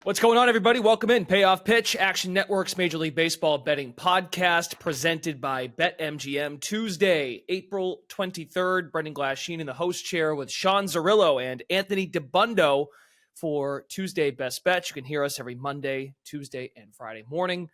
What's going on, everybody? Welcome in. Payoff Pitch, Action Network's Major League Baseball betting podcast, presented by BetMGM. Tuesday, April 23rd. Brendan Glasheen in the host chair with Sean Zerillo and Anthony DeBundo for Tuesday Best Bets. You can hear us every Monday, Tuesday, and Friday morning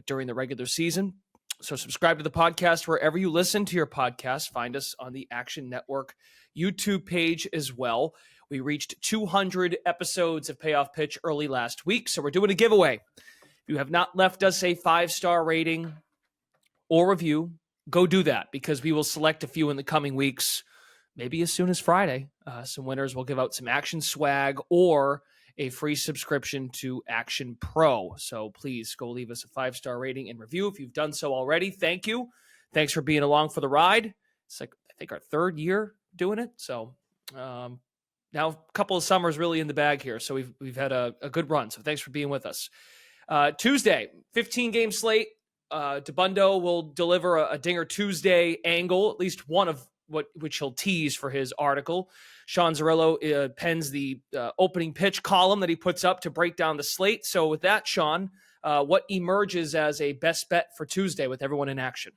during the regular season. So subscribe to the podcast wherever you listen to your podcast. Find us on the Action Network YouTube page as well. We reached 200 episodes of Payoff Pitch early last week, so we're doing a giveaway. If you have not left us a 5-star rating or review, go do that, because we will select a few in the coming weeks, maybe as soon as Friday. Some winners will give out some Action swag or a free subscription to Action Pro. So please go leave us a 5-star rating and review if you've done so already. Thank you. Thanks for being along for the ride. It's like, I think, our third year doing it. So now a couple of summers really in the bag here. So we've had a good run. So thanks for being with us. Tuesday, 15-game slate. DeBundo will deliver a Dinger Tuesday angle, at least one of which he'll tease for his article. Sean Zerillo pens the opening pitch column that he puts up to break down the slate. So with that, Sean, what emerges as a best bet for Tuesday with everyone in action?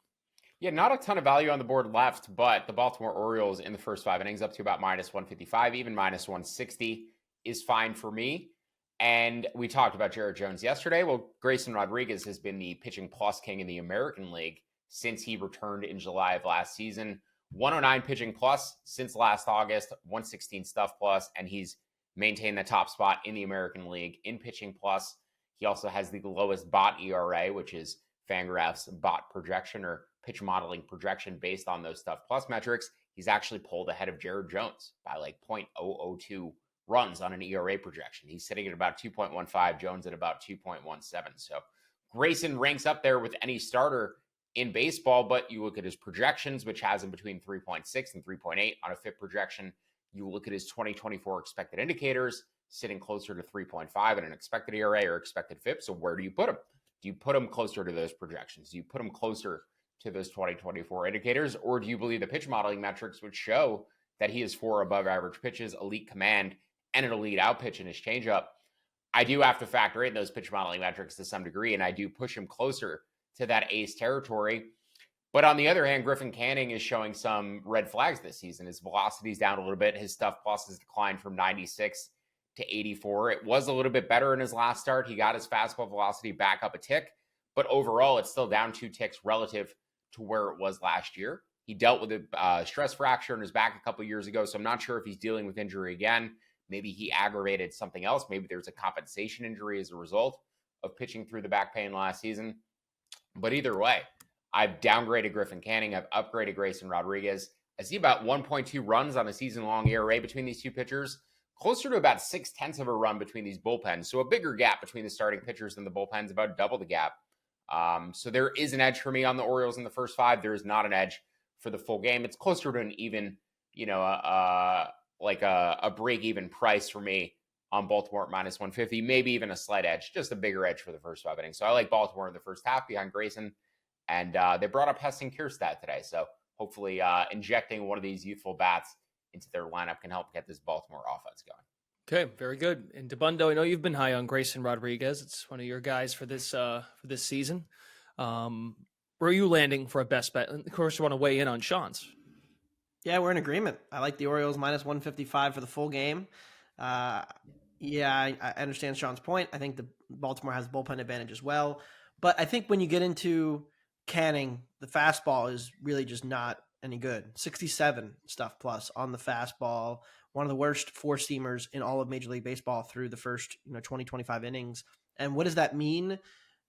Yeah, not a ton of value on the board left, but the Baltimore Orioles in the first 5 innings up to about minus 155, even minus 160 is fine for me. And we talked about Jared Jones yesterday. Well, Grayson Rodriguez has been the pitching plus king in the American League since he returned in July of last season. 109 pitching plus since last August, 116 stuff plus, and he's maintained the top spot in the American League in pitching plus. He also has the lowest bot ERA, which is Fangraph's bot projection or pitch modeling projection based on those stuff plus metrics. He's actually pulled ahead of Jared Jones by like 0.002 runs on an ERA projection. He's sitting at about 2.15, Jones at about 2.17. So Grayson ranks up there with any starter in baseball, but you look at his projections, which has him between 3.6 and 3.8 on a FIP projection. You look at his 2024 expected indicators, sitting closer to 3.5 in an expected ERA or expected FIP. So where do you put him? Do you put him closer to those projections? Do you put him closer to those 2024 indicators? Or do you believe the pitch modeling metrics would show that he has 4 above average pitches, elite command, and an elite out pitch in his changeup? I do have to factor in those pitch modeling metrics to some degree, and I do push him closer to that ace territory. But on the other hand, Griffin Canning is showing some red flags this season. His velocity is down a little bit. His stuff plus has declined from 96 to 84. It was a little bit better in his last start. He got his fastball velocity back up a tick, but overall it's still down 2 ticks relative to where it was last year. He dealt with a stress fracture in his back a couple years ago, so I'm not sure if he's dealing with injury again. Maybe he aggravated something else. Maybe there's a compensation injury as a result of pitching through the back pain last season. But either way, I've downgraded Griffin Canning. I've upgraded Grayson Rodriguez. I see about 1.2 runs on a season-long ERA between these two pitchers, closer to about 0.6 of a run between these bullpens. So a bigger gap between the starting pitchers and the bullpens, about double the gap. So there is an edge for me on the Orioles in the first 5. There is not an edge for the full game. It's closer to an even, like a break-even price for me on Baltimore at minus 150, maybe even a slight edge, just a bigger edge for the first 5 innings. So I like Baltimore in the first half behind Grayson. And they brought up Heston Kjerstad today. So hopefully injecting one of these youthful bats into their lineup can help get this Baltimore offense going. Okay, very good. And DeBundo, I know you've been high on Grayson Rodriguez. It's one of your guys for this season. Where are you landing for a best bet? And of course, you want to weigh in on Sean's. Yeah, we're in agreement. I like the Orioles minus 155 for the full game. I understand Sean's point. I think the Baltimore has bullpen advantage as well. But I think when you get into Canning, the fastball is really just not any good. 67 stuff plus on the fastball. One of the worst 4-seamers in all of Major League Baseball through the first 20, 25 innings. And what does that mean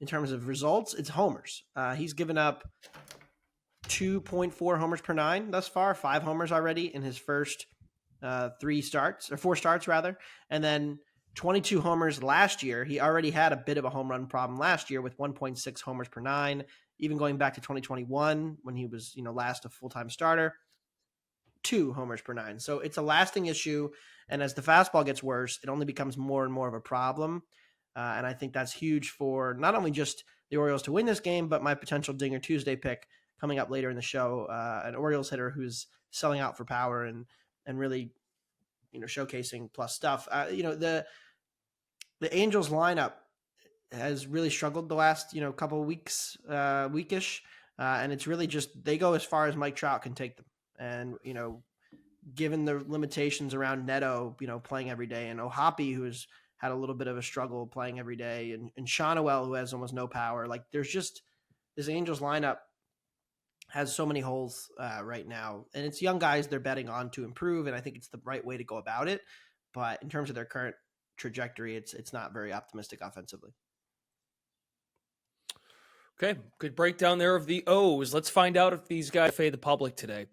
in terms of results? It's homers. He's given up 2.4 homers per 9 thus far, 5 homers already in his first 4 starts rather. And then 22 homers last year. He already had a bit of a home run problem last year with 1.6 homers per 9, even going back to 2021 when he was, last a full-time starter, 2 homers per 9. So it's a lasting issue. And as the fastball gets worse, it only becomes more and more of a problem. And I think that's huge for not only just the Orioles to win this game, but my potential Dinger Tuesday pick coming up later in the show, an Orioles hitter who's selling out for power and really, showcasing plus stuff. The Angels lineup has really struggled the last, couple of weeks, weekish. And it's really just, they go as far as Mike Trout can take them. And, given the limitations around Neto, playing every day, and Ohapi, who's had a little bit of a struggle playing every day, and Shonowell, who has almost no power. Like, there's just, this Angels lineup has so many holes right now. And it's young guys they're betting on to improve, and I think it's the right way to go about it. But in terms of their current trajectory, it's not very optimistic offensively. Okay, good breakdown there of the O's. Let's find out if these guys fade the public today.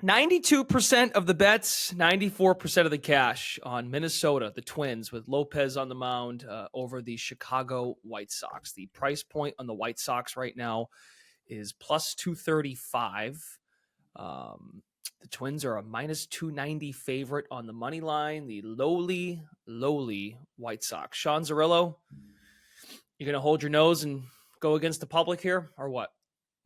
92% of the bets, 94% of the cash on Minnesota, the Twins, with Lopez on the mound over the Chicago White Sox. The price point on the White Sox right now is plus 235. The Twins are a minus 290 favorite on the money line. The lowly White Sox. Sean Zerillo, you going to hold your nose and go against the public here, or what?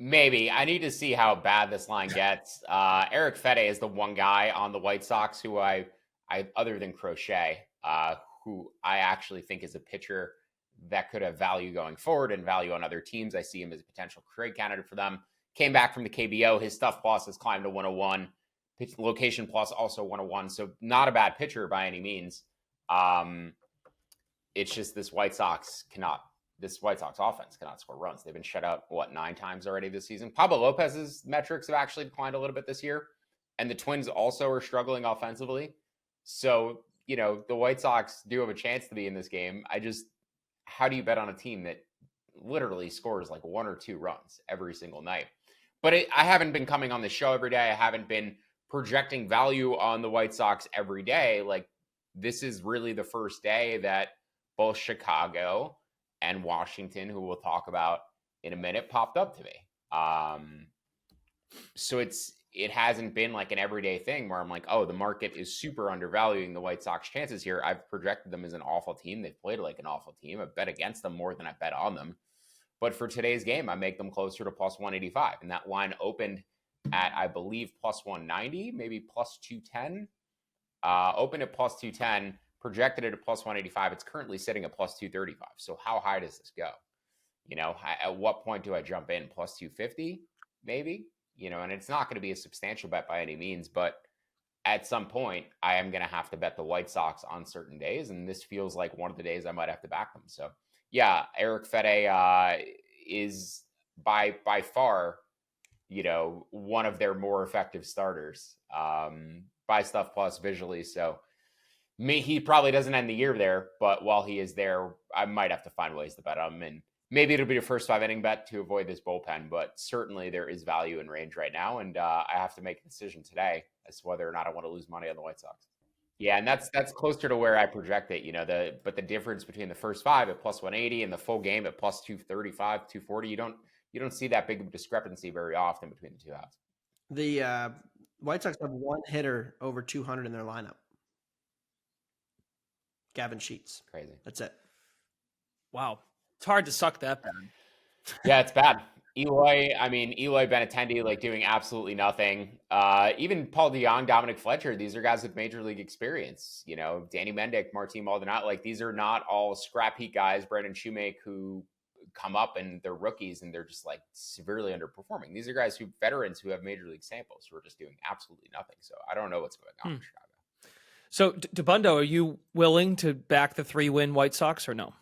Maybe. I need to see how bad this line gets. Eric Fede is the one guy on the White Sox who I other than Crochet, who I actually think is a pitcher that could have value going forward and value on other teams. I see him as a potential trade candidate for them. Came back from the KBO. His stuff plus has climbed to 101. Pitch location plus also 101. So not a bad pitcher by any means. It's just this White Sox offense cannot score runs. They've been shut out, 9 times already this season. Pablo Lopez's metrics have actually declined a little bit this year. And the Twins also are struggling offensively. So, the White Sox do have a chance to be in this game. How do you bet on a team that literally scores like 1 or 2 runs every single night? But I haven't been coming on the show every day. I haven't been projecting value on the White Sox every day. Like, this is really the first day that both Chicago and Washington, who we'll talk about in a minute, popped up to me. So it hasn't been like an everyday thing where I'm like, oh, the market is super undervaluing the White Sox chances here. I've projected them as an awful team. They've played like an awful team. I bet against them more than I bet on them. But for today's game, I make them closer to plus 185. And that line opened at, I believe, plus 190, maybe plus 210. Opened at plus 210. Projected it at plus 185. It's currently sitting at plus 235. So how high does this go? At what point do I jump in? Plus 250, maybe? And it's not going to be a substantial bet by any means, but at some point, I am going to have to bet the White Sox on certain days, and this feels like one of the days I might have to back them. So, yeah, Eric Fede is by far, one of their more effective starters by Stuff Plus visually. So, he probably doesn't end the year there, but while he is there, I might have to find ways to bet him. And maybe it'll be a first 5-inning bet to avoid this bullpen, but certainly there is value in range right now. And I have to make a decision today as to whether or not I want to lose money on the White Sox. Yeah, and that's closer to where I project it, but the difference between the first 5 at plus 180 and the full game at plus 235, 240, you don't see that big of a discrepancy very often between the two halves. The White Sox have one hitter over 200 in their lineup. Gavin Sheets. Crazy. That's it. Wow. It's hard to suck that bad. Yeah, it's bad. Eloy Benintendi, doing absolutely nothing. Even Paul DeJong, Dominic Fletcher, these are guys with major league experience. Danny Mendick, Martin Maldonado, these are not all scrap heap guys, Brandon Shoemake, who come up and they're rookies and they're just severely underperforming. These are guys veterans who have major league samples who are just doing absolutely nothing. So I don't know what's going on in Chicago. So, DeBundo, are you willing to back the 3-win White Sox or no?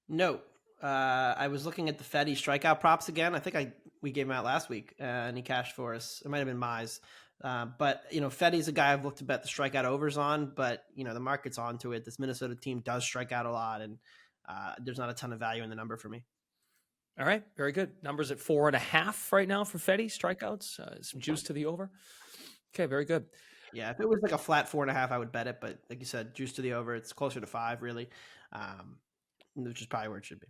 No. I was looking at the Fede strikeout props again. I think we gave him out last week, and he cashed for us. It might have been Mize. But, Fede's a guy I've looked to bet the strikeout overs on, but, the market's onto it. This Minnesota team does strike out a lot, and there's not a ton of value in the number for me. All right. Very good. Numbers at 4.5 right now for Fede strikeouts. Some juice to the over. Okay. Very good. Yeah, if it was a flat 4.5, I would bet it. But like you said, juice to the over. It's closer to 5, really, which is probably where it should be.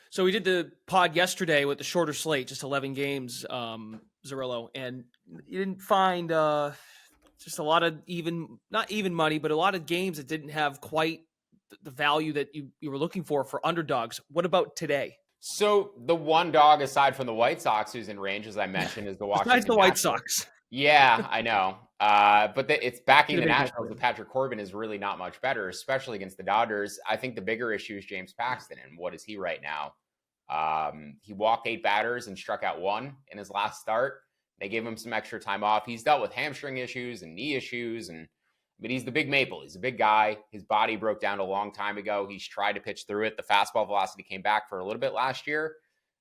So we did the pod yesterday with the shorter slate, just 11 games, Zerillo, and you didn't find just a lot of not even money, but a lot of games that didn't have quite the value that you were looking for underdogs. What about today? So the one dog aside from the White Sox who's in range, as I mentioned, is the Washington. Besides the White Sox. Yeah, I know. But it's backing the Pretty big Nationals hit. with Patrick Corbin is really not much better, especially against the Dodgers. I think the bigger issue is James Paxton, and what is he right now? He walked 8 batters and struck out 1 in his last start. They gave him some extra time off. He's dealt with hamstring issues and knee issues, but he's the big maple. He's a big guy. His body broke down a long time ago. He's tried to pitch through it. The fastball velocity came back for a little bit last year,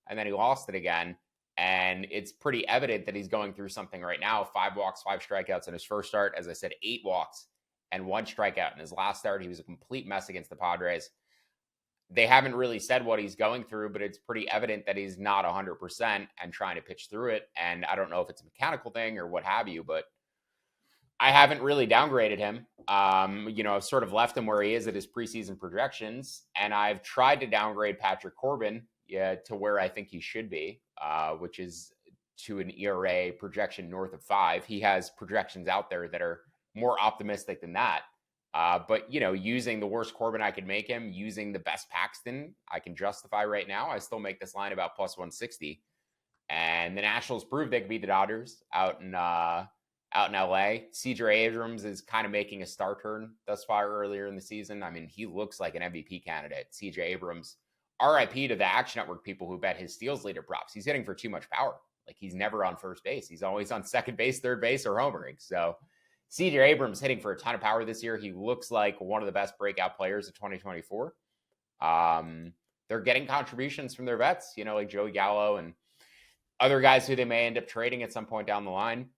and then he lost it again. And it's pretty evident that he's going through something right now. 5 walks, 5 strikeouts in his first start. As I said, 8 walks and 1 strikeout in his last start. He was a complete mess against the Padres. They haven't really said what he's going through, but it's pretty evident that he's not 100% and trying to pitch through it. And I don't know if it's a mechanical thing or what have you, but I haven't really downgraded him. I've sort of left him where he is at his preseason projections. And I've tried to downgrade Patrick Corbin to where I think he should be, which is to an ERA projection north of 5. He has projections out there that are more optimistic than that. But using the worst Corbin I could make him, using the best Paxton I can justify right now, I still make this line about plus 160. And the Nationals proved they could beat the Dodgers out in LA. CJ Abrams is kind of making a star turn thus far earlier in the season. I mean, he looks like an MVP candidate. CJ Abrams, RIP to the Action Network people who bet his steals leader props. He's hitting for too much power. Like, he's never on first base. He's always on second base, third base, or homering. So CJ Abrams hitting for a ton of power this year. He looks like one of the best breakout players of 2024. They're getting contributions from their vets, like Joey Gallo and other guys who they may end up trading at some point down the line,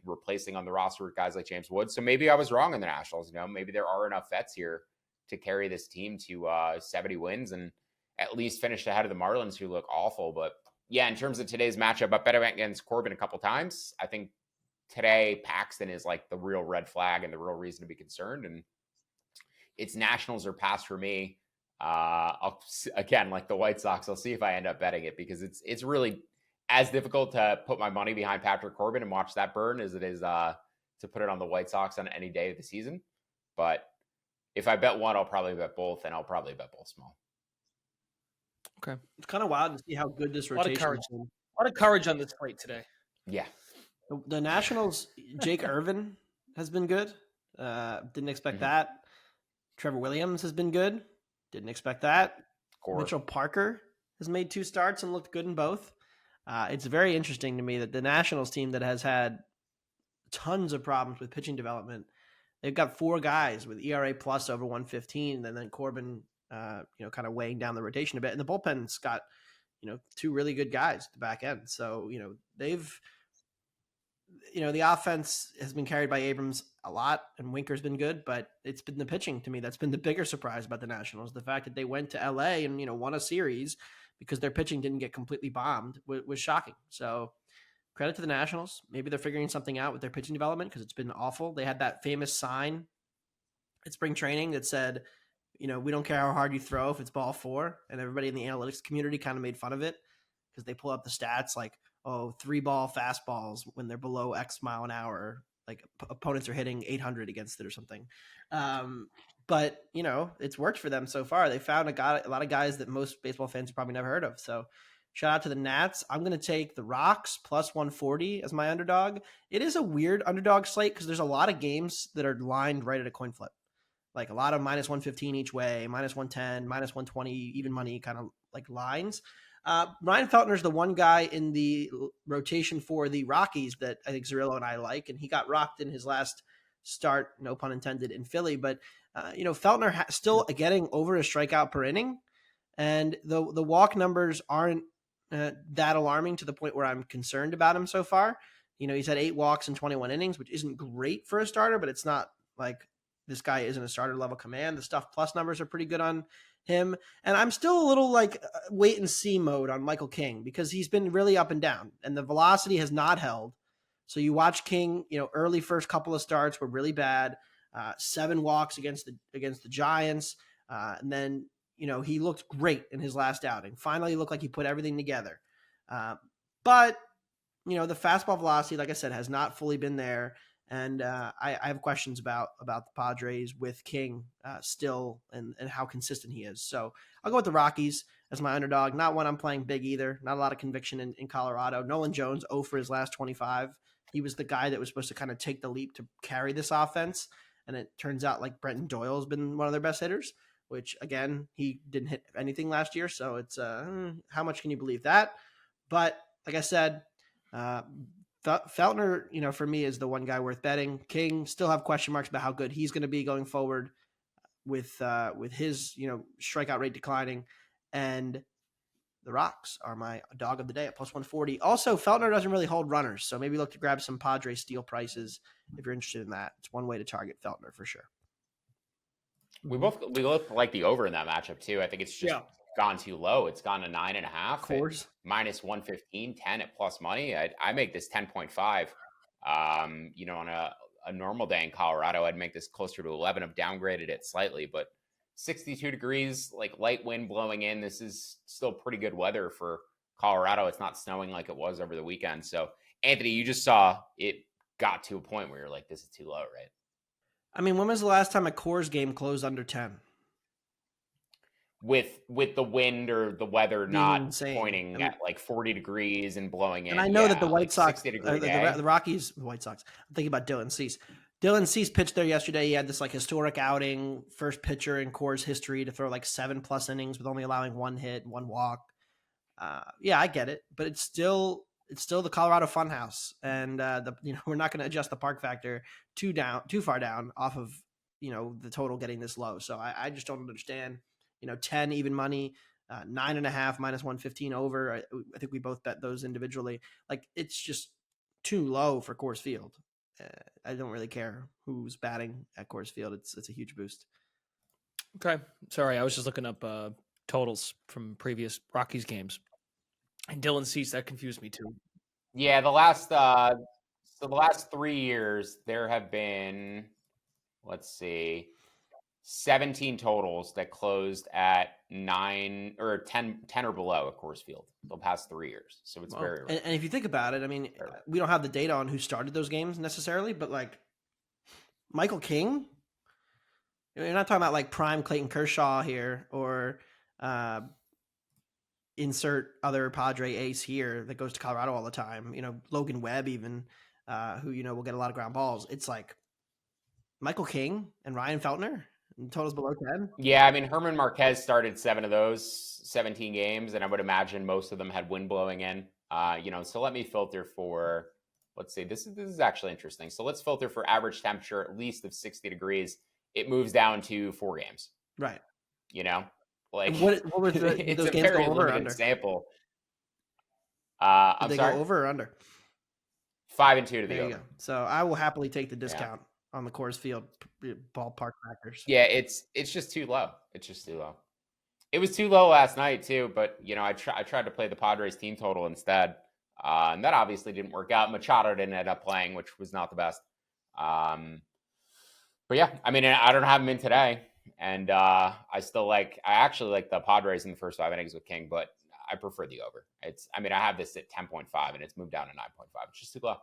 replacing on the roster with guys like James Woods. So maybe I was wrong on the Nationals. Maybe there are enough vets here to carry this team to 70 wins and at least finish ahead of the Marlins, who look awful. But yeah, in terms of today's matchup, I bet I went against Corbin a couple times. I think today Paxton is like the real red flag and the real reason to be concerned. And it's Nationals or pass for me. Again, like the White Sox, I'll see if I end up betting it, because it's really as difficult to put my money behind Patrick Corbin and watch that burn as it is to put it on the White Sox on any day of the season. But if I bet one, I'll probably bet both, and I'll probably bet both small. Okay. It's kind of wild to see how good this rotation is. A lot of courage on this plate today. Yeah. The Nationals, Jake Irvin has been good. Didn't expect that. Trevor Williams has been good. Didn't expect that. Mitchell Parker has made 2 starts and looked good in both. It's very interesting to me that the Nationals team that has had tons of problems with pitching development, they've got 4 guys with ERA plus over 115, and then Corbin, kind of weighing down the rotation a bit. And the bullpen's got, 2 really good guys at the back end. So, they've, the offense has been carried by Abrams a lot, and Winker's been good, but it's been the pitching to me that's been the bigger surprise about the Nationals. The fact that they went to LA and, won a series because their pitching didn't get completely bombed was shocking. So credit to the Nationals. Maybe they're figuring something out with their pitching development, because it's been awful. They had that famous sign at spring training that said, we don't care how hard you throw if it's ball 4. And everybody in the analytics community kind of made fun of it because they pull up the stats like, 3-ball fastballs when they're below X mile an hour, like opponents are hitting 800 against it or something. But it's worked for them so far. They found a lot of guys that most baseball fans have probably never heard of. So shout out to the Nats. I'm going to take the Rocks plus 140 as my underdog. It is a weird underdog slate because there's a lot of games that are lined right at a coin flip. Like a lot of minus 115 each way, minus 110, minus 120, even money kind of like lines. Ryan Feltner is the one guy in the rotation for the Rockies that I think Zerillo and I like, and he got rocked in his last start, no pun intended, in Philly. But, Feltner still getting over a strikeout per inning, and the walk numbers aren't that alarming to the point where I'm concerned about him so far. He's had 8 walks in 21 innings, which isn't great for a starter, but it's not like this guy isn't a starter level command. The stuff plus numbers are pretty good on him. And I'm still a little like wait and see mode on Michael King because he's been really up and down and the velocity has not held. So you watch King, early first couple of starts were really bad. 7 walks against the Giants. And then, he looked great in his last outing. Finally looked like he put everything together. But the fastball velocity, like I said, has not fully been there. And I have questions about the Padres with King still and how consistent he is. So I'll go with the Rockies as my underdog. Not one I'm playing big either. Not a lot of conviction in Colorado. Nolan Jones 0 for his last 25. he was the guy that was supposed to kind of take the leap to carry this offense. And it turns out like Brenton Doyle has been one of their best hitters, which again, he didn't hit anything last year. So it's how much can you believe that? But like I said, Feltner, for me is the one guy worth betting. King still have question marks about how good he's going to be going forward with his, strikeout rate declining. And the Rocks are my dog of the day at plus 140. Also, Feltner doesn't really hold runners, so maybe look to grab some Padres steal prices if you're interested in that. It's one way to target Feltner for sure. We both like the over in that matchup too. I think it's just gone too low. It's gone to 9.5. Of course. Minus 115, 10 at plus money. I make this 10.5. On a normal day in Colorado, I'd make this closer to 11. I've downgraded it slightly, but 62 degrees, like light wind blowing in. This is still pretty good weather for Colorado. It's not snowing like it was over the weekend. So, Anthony, you just saw it got to a point where you're like, this is too low, right? I mean, when was the last time a Coors game closed under 10? With the wind or the weather not insane. Pointing at like 40 degrees and blowing in. And I know that the White like Sox, the Rockies, the White Sox, I'm thinking about Dylan Cease. Dylan Cease pitched there yesterday. He had this like historic outing, first pitcher in Coors history to throw like 7+ innings with only allowing 1 hit, 1 walk. I get it, but it's still the Colorado Funhouse, and we're not going to adjust the park factor too far down off of the total getting this low. So I just don't understand. 10 even money, 9.5 minus 115 over. I think we both bet those individually. Like it's just too low for Coors Field. I don't really care who's batting at Coors Field. It's a huge boost. Okay. Sorry, I was just looking up totals from previous Rockies games. And Dylan Cease, that confused me too. Yeah, the last 3 years, there have been, 17 totals that closed at 9 or 10 or below at Coors Field the past 3 years. So it's very rare. And if you think about it, I mean, we don't have the data on who started those games necessarily, but like Michael King, you're not talking about like prime Clayton Kershaw here or insert other Padre ace here that goes to Colorado all the time. Logan Webb even, who will get a lot of ground balls. It's like Michael King and Ryan Feltner. Totals below 10? Yeah, I mean, Herman Marquez started 7 of those 17 games, and I would imagine most of them had wind blowing in. So let me filter for, let's see, this is actually interesting. So let's filter for average temperature at least of 60 degrees. It moves down to 4 games. Right. Like what were those it's a games very go over or limited under? Sample. Did they sorry? go over or under? 5 and 2 to the There over. you go. So I will happily take the discount on the Coors Field ballpark factors. Yeah, it's just too low. It's just too low. It was too low last night too, but I tried to play the Padres team total instead, and that obviously didn't work out. Machado didn't end up playing, which was not the best. But yeah, I mean, I don't have him in today, and I actually like the Padres in the first 5 innings with King, but I prefer the over. I have this at 10.5, and it's moved down to 9.5. It's just too low.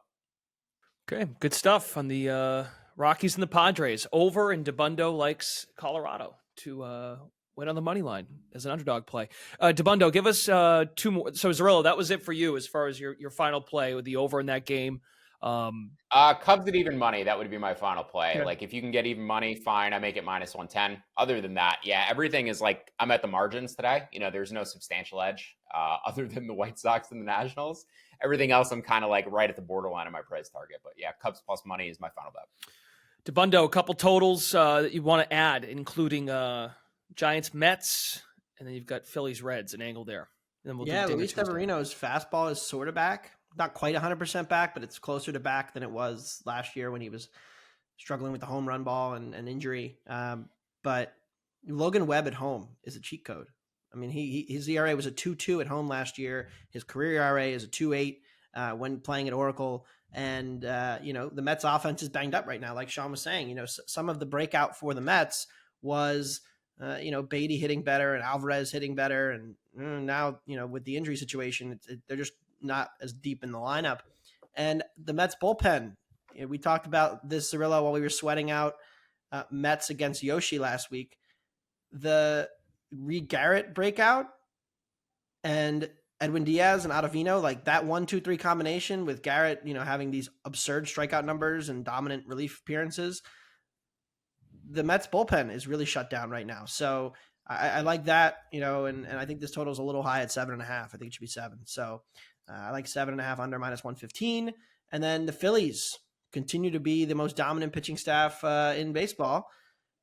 Okay, good stuff on the Rockies and the Padres. Over, and DeBundo likes Colorado to win on the money line as an underdog play. DeBundo, give us 2 more. So, Zerillo, that was it for you as far as your final play with the over in that game. Cubs at even money, that would be my final play. Okay. Like if you can get even money, fine. I make it minus 110. Other than that, everything is like I'm at the margins today. There's no substantial edge other than the White Sox and the Nationals. Everything else, I'm kind of like right at the borderline of my price target. But Cubs plus money is my final bet. DeBundo, a couple totals that you want to add, including Giants, Mets, and then you've got Phillies, Reds, an angle there. And then we'll do Luis Severino's fastball is sort of back. Not quite 100% back, but it's closer to back than it was last year when he was struggling with the home run ball and injury. But Logan Webb at home is a cheat code. I mean, his ERA was a 2.2 at home last year. His career ERA is a 2.8 when playing at Oracle. And, the Mets offense is banged up right now. Like Sean was saying, some of the breakout for the Mets was, Beatty hitting better and Alvarez hitting better. And now, with the injury situation, they're just not as deep in the lineup. And the Mets bullpen, we talked about this, Zerillo, while we were sweating out Mets against Yoshi last week. The Reed Garrett breakout and Edwin Diaz and Ottavino, like that 1-2-3 combination with Garrett, having these absurd strikeout numbers and dominant relief appearances, the Mets bullpen is really shut down right now. So I like that, and I think this total is a little high at 7.5. I think it should be 7. So I like 7.5 under -115. And then the Phillies continue to be the most dominant pitching staff in baseball.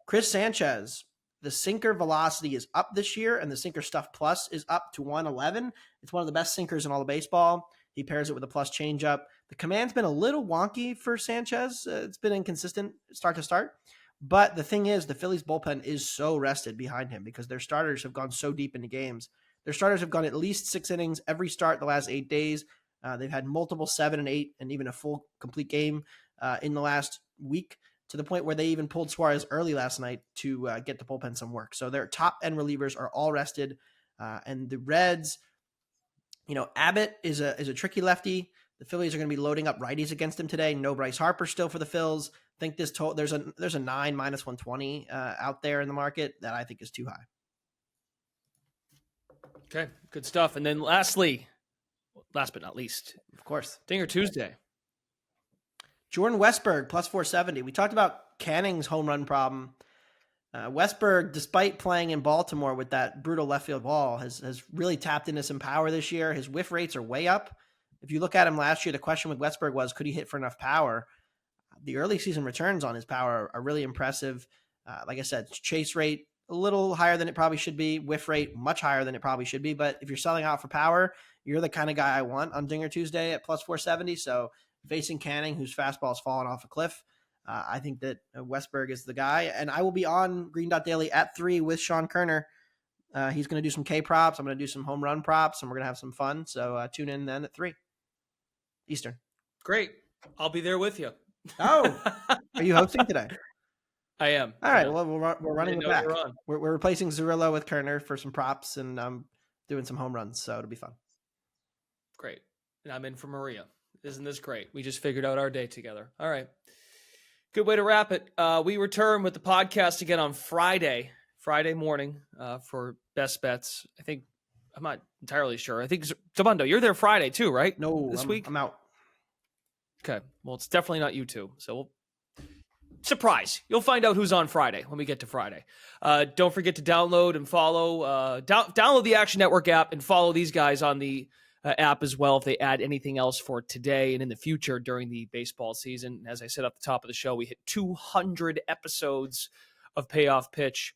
Chris Sanchez, the sinker velocity is up this year, and the sinker stuff plus is up to 111. It's one of the best sinkers in all of baseball. He pairs it with a plus changeup. The command's been a little wonky for Sanchez. It's been inconsistent start to start. But the thing is, the Phillies bullpen is so rested behind him because their starters have gone so deep into games. Their starters have gone at least 6 innings every start the last 8 days. They've had multiple 7 and 8 and even a full complete game in the last week, to the point where they even pulled Suarez early last night to get the bullpen some work. So their top end relievers are all rested. And the Reds, Abbott is a tricky lefty. The Phillies are going to be loading up righties against him today. No Bryce Harper still for the Phils. I think there's a 9 -120 out there in the market that I think is too high. Okay, good stuff. And then last but not least, Of course, Dinger Tuesday. Jordan Westberg plus 470. We talked about Canning's home run problem. Westberg, despite playing in Baltimore with that brutal left field wall, has really tapped into some power this year. His whiff rates are way up. If you look at him last year, the question with Westberg was, could he hit for enough power? The early season returns on his power are really impressive. Like I said, chase rate a little higher than it probably should be. Whiff rate much higher than it probably should be. But if you're selling out for power, you're the kind of guy I want on Dinger Tuesday at plus 470. So facing Canning, whose fastball has fallen off a cliff, I think that Westberg is the guy. And I will be on Green Dot Daily at 3 with Sean Kerner. He's going to do some K props. I'm going to do some home run props, and we're going to have some fun. So tune in then at 3 Eastern. Great. I'll be there with you. Oh, are you hosting today? I am. All right. Yeah. Well, we're running it back. We're replacing Zurillo with Kerner for some props, and I'm doing some home runs, so it'll be fun. Great. And I'm in for Maria. Isn't this great? We just figured out our day together. All right. Good way to wrap it. We return with the podcast again on Friday morning for Best Bets. I'm not entirely sure. I think, Zabundo, you're there Friday too, right? No, this week? I'm out. Okay. Well, it's definitely not you two. So surprise. You'll find out who's on Friday when we get to Friday. Don't forget to download and follow. Download the Action Network app and follow these guys on the app as well if they add anything else for today and in the future during the baseball season. As I said at the top of the show, we hit 200 episodes of Payoff Pitch.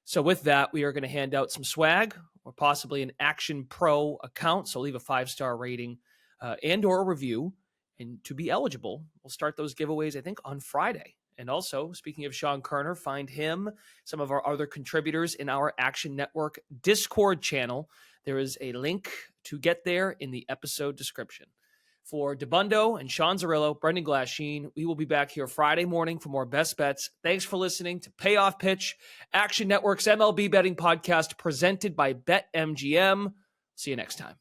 So with that, we are going to hand out some swag or possibly an Action Pro account. So leave a 5-star rating and or a review. And to be eligible, we'll start those giveaways, I think, on Friday. And also, speaking of Sean Kerner, find him, some of our other contributors in our Action Network Discord channel. There is a link to get there in the episode description. For DeBundo and Sean Zerillo, Brendan Glasheen, we will be back here Friday morning for more Best Bets. Thanks for listening to Payoff Pitch, Action Network's MLB betting podcast presented by BetMGM. See you next time.